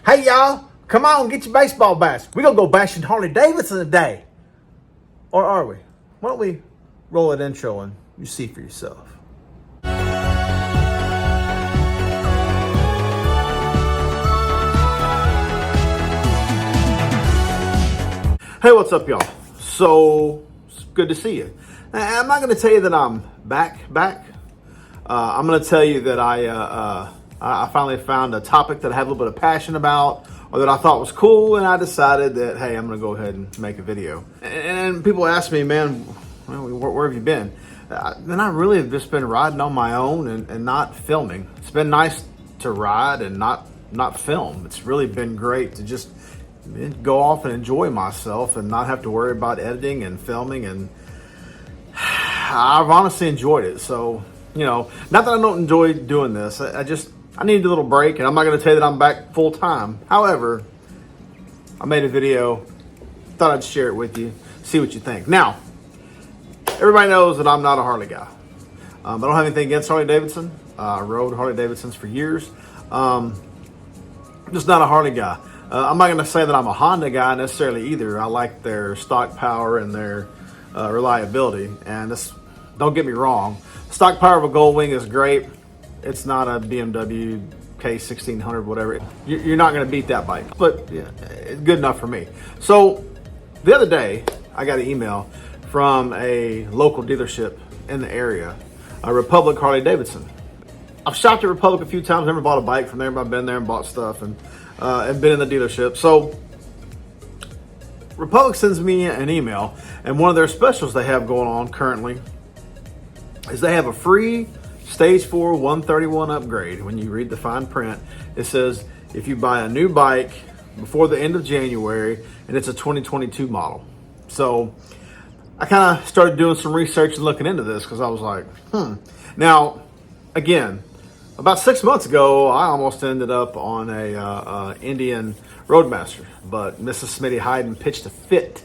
Hey y'all, come on, get your baseball bats. We're gonna go bashing Harley Davidson today. Or are we? Why don't we roll an intro and you see for yourself. Hey, what's up, y'all? So, it's good to see you. I'm not going to tell you that I'm back. I'm going to tell you that I finally found a topic that I had a little bit of passion about, or that I thought was cool, and I decided that, hey, I'm going to go ahead and make a video. And people ask me, man, where have you been? And I really have just been riding on my own and not filming. It's been nice to ride and not film. It's really been great to just go off and enjoy myself and not have to worry about editing and filming, and I've honestly enjoyed it. So, not that I don't enjoy doing this, I need a little break, and I'm not going to tell you that I'm back full time. However, I made a video, thought I'd share it with you, see what you think. Now, everybody knows that I'm not a Harley guy. I don't have anything against Harley Davidson. I rode Harley Davidsons for years. I'm just not a Harley guy. I'm not going to say that I'm a Honda guy necessarily either. I like their stock power and their reliability. And don't get me wrong, stock power of a Goldwing is great. It's not a BMW K1600, whatever. You're not going to beat that bike, but yeah, it's good enough for me. So the other day, I got an email from a local dealership in the area, Republic Harley Davidson. I've shopped at Republic a few times, never bought a bike from there, but I've been there and bought stuff and been in the dealership. So Republic sends me an email, and one of their specials they have going on currently is they have a free Stage 4 131 upgrade. When you read the fine print, it says if you buy a new bike before the end of January, and it's a 2022 model. So I kind of started doing some research and looking into this because I was like, Now, again, about 6 months ago, I almost ended up on a Indian Roadmaster, but Mrs. Smitty Riding pitched a fit,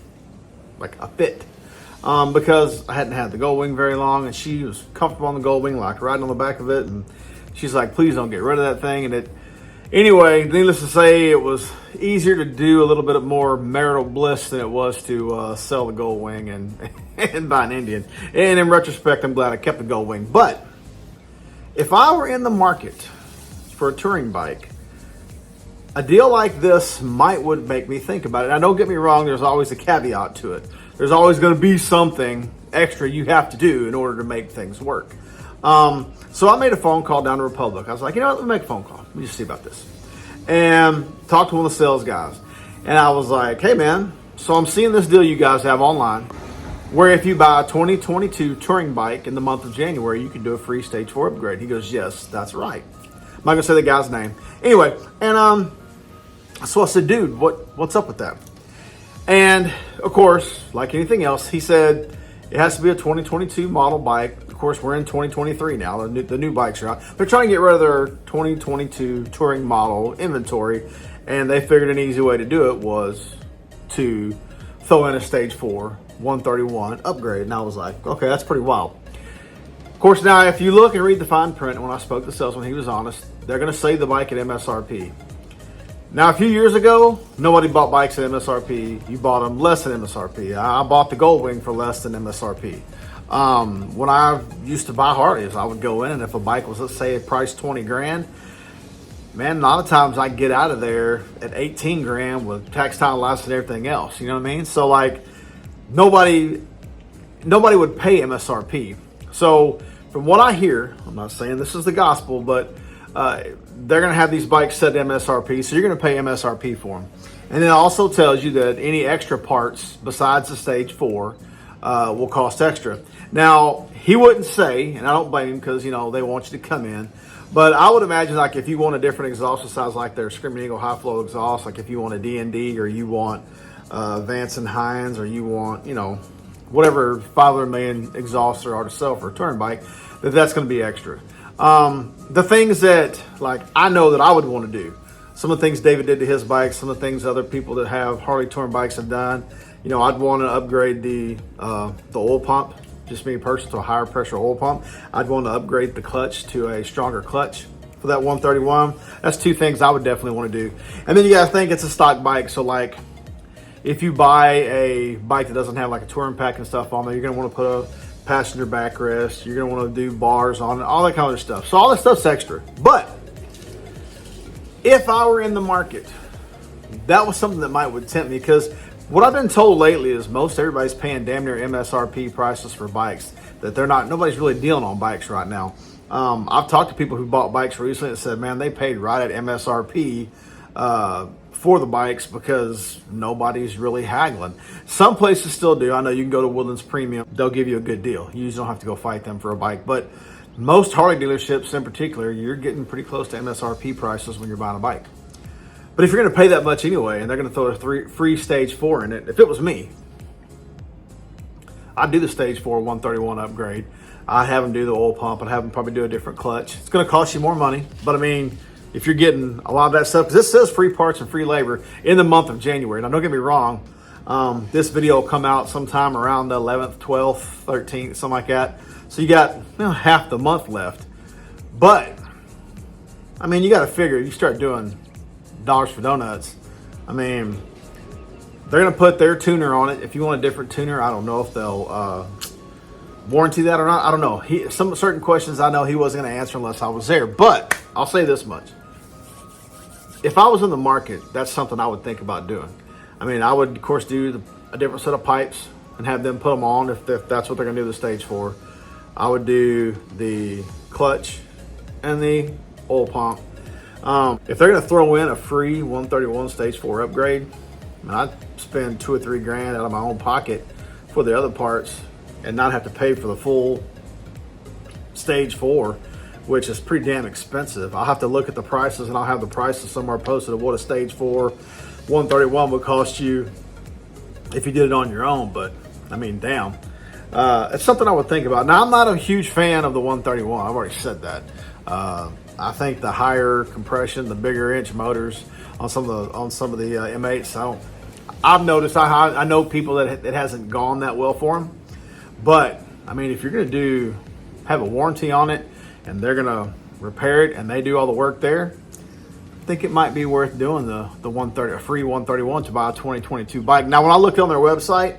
because I hadn't had the Goldwing very long, and she was comfortable on the Goldwing, like riding on the back of it, and she's like, please don't get rid of that thing. And anyway, needless to say, it was easier to do a little bit of more marital bliss than it was to sell the Goldwing and buy an Indian. And in retrospect, I'm glad I kept the Goldwing. But if I were in the market for a touring bike, a deal like this would make me think about it. Now, don't get me wrong, there's always a caveat to it. There's always going to be something extra you have to do in order to make things work. So I made a phone call down to Republic. I was like, let me make a phone call. Let me just see about this. And talked to one of the sales guys. And I was like, hey man, so I'm seeing this deal you guys have online, where if you buy a 2022 touring bike in the month of January, you can do a free Stage 4 upgrade. He goes, yes, that's right. I'm not going to say the guy's name. Anyway, and so I said, dude, what's up with that? And of course, like anything else, he said it has to be a 2022 model bike. Of course, we're in 2023 now. The new bikes are out. They're trying to get rid of their 2022 touring model inventory, and they figured an easy way to do it was to throw in a Stage 4 131 upgrade. And I was like, okay, that's pretty wild. Of course, now if you look and read the fine print, and when I spoke to the salesman, he was honest, they're going to save the bike at MSRP. Now, a few years ago, nobody bought bikes at MSRP. You bought them less than MSRP. I bought the Goldwing for less than MSRP. When I used to buy Harleys, I would go in, and if a bike was, let's say, priced 20 grand, man, a lot of times I get out of there at 18 grand with tax, title, license, and everything else. You know what I mean? So, like, nobody would pay MSRP. So, from what I hear, I'm not saying this is the gospel, but they're going to have these bikes set to MSRP, so you're going to pay MSRP for them. And it also tells you that any extra parts besides the Stage 4 will cost extra. Now, he wouldn't say, and I don't blame him because, they want you to come in, but I would imagine, like, if you want a different exhaust besides, like, their Screaming Eagle high flow exhaust, like if you want a D&D or you want Vance and Hines or you want, whatever 500 million exhausts there are to sell for a touring bike, that's going to be extra. The things that, like, I know that I would want to do, some of the things David did to his bike, some of the things other people that have Harley touring bikes have done, I'd want to upgrade the oil pump, just me personally, to a higher pressure oil pump. I'd want to upgrade the clutch to a stronger clutch. for that 131. That's two things I would definitely want to do. And then you got to think it's a stock bike. So like if you buy a bike that doesn't have like a touring pack and stuff on there, you're going to want to put a passenger backrest. You're going to want to do bars on it, all that kind of stuff. So all that stuff's extra. But if I were in the market, that was something that would tempt me, because what I've been told lately is most everybody's paying damn near MSRP prices for bikes. That nobody's really dealing on bikes right now. I've talked to people who bought bikes recently and said, man, they paid right at MSRP for the bikes because nobody's really haggling. Some places still do. I know you can go to Woodlands Premium. They'll give you a good deal. You usually don't have to go fight them for a bike. But most Harley dealerships in particular, you're getting pretty close to MSRP prices when you're buying a bike. But if you're going to pay that much anyway, and they're going to throw a free Stage 4 in it, if it was me, I'd do the Stage 4 131 upgrade. I'd have them do the oil pump. I'd have them probably do a different clutch. It's going to cost you more money. But I mean, if you're getting a lot of that stuff, because this says free parts and free labor in the month of January. Now, don't get me wrong. This video will come out sometime around the 11th, 12th, 13th, something like that. So you got half the month left. But, I mean, you got to figure, you start doing dollars for donuts. I mean, they're going to put their tuner on it. If you want a different tuner, I don't know if they'll warranty that or not. I don't know. Some certain questions I know he wasn't going to answer unless I was there. But I'll say this much. If I was in the market, that's something I would think about doing. I mean, I would, of course, do a different set of pipes and have them put them on if that's what they're going to do the Stage 4. I would do the clutch and the oil pump. If they're going to throw in a free 131 Stage 4 upgrade, I'd spend $2 or $3 grand out of my own pocket for the other parts and not have to pay for the full Stage 4, which is pretty damn expensive. I'll have to look at the prices, and I'll have the prices somewhere posted of what a Stage 4 131 would cost you if you did it on your own. But I mean, damn. It's something I would think about. Now, I'm not a huge fan of the 131. I've already said that. I think the higher compression, the bigger inch motors on some of the M8s. I've noticed. I know people that it hasn't gone that well for them. But I mean, if you're going to have a warranty on it, and they're going to repair it, and they do all the work there, I think it might be worth doing the a free 131 to buy a 2022 bike. Now, when I looked on their website,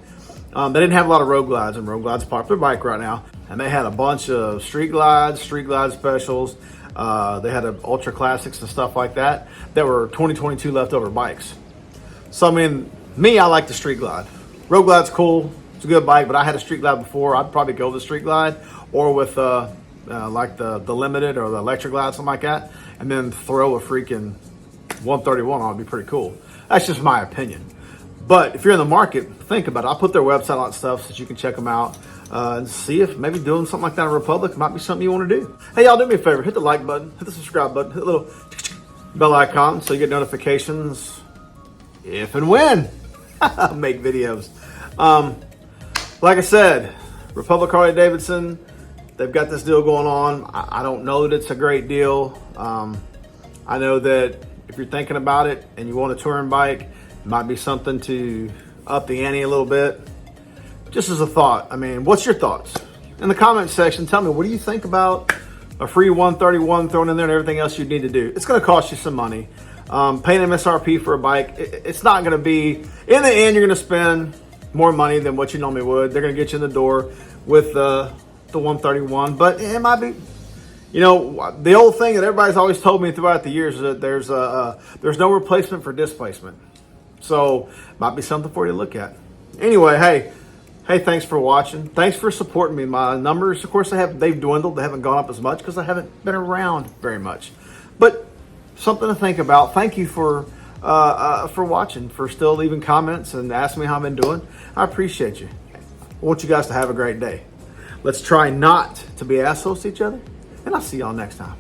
they didn't have a lot of road glides, and road glides a popular bike right now. And they had a bunch of street glide specials. They had ultra classics and stuff like that were 2022 leftover bikes. So I mean, I like the street glide. Road glide's cool. It's a good bike, but I had a street glide before. I'd probably go with the street glide or with like the limited or the electric glide, something like that, and then throw a freaking 131 on. It'd be pretty cool. That's just my opinion. But if you're in the market, think about it. I'll put their website on stuff so that you can check them out and see if maybe doing something like that in Republic might be something you want to do. Hey, y'all, do me a favor. Hit the like button, hit the subscribe button, hit the little bell icon so you get notifications if and when I make videos. Like I said, Republic Harley Davidson, they've got this deal going on. I don't know that it's a great deal. I know that if you're thinking about it and you want a touring bike, it might be something to up the ante a little bit. Just as a thought, I mean, what's your thoughts? In the comment section, tell me, what do you think about a free 131 thrown in there and everything else you need to do? It's going to cost you some money. Paying MSRP for a bike, it's not going to be, in the end, you're going to spend more money than what you normally would. They're going to get you in the door with the 131, but it might be, the old thing that everybody's always told me throughout the years is that there's no replacement for displacement. So might be something for you to look at. Anyway, hey, thanks for watching. Thanks for supporting me. My numbers, of course, they've dwindled. They haven't gone up as much because I haven't been around very much. But something to think about. Thank you for watching, for still leaving comments and asking me how I've been doing. I appreciate you. I want you guys to have a great day. Let's try not to be assholes to each other, and I'll see y'all next time.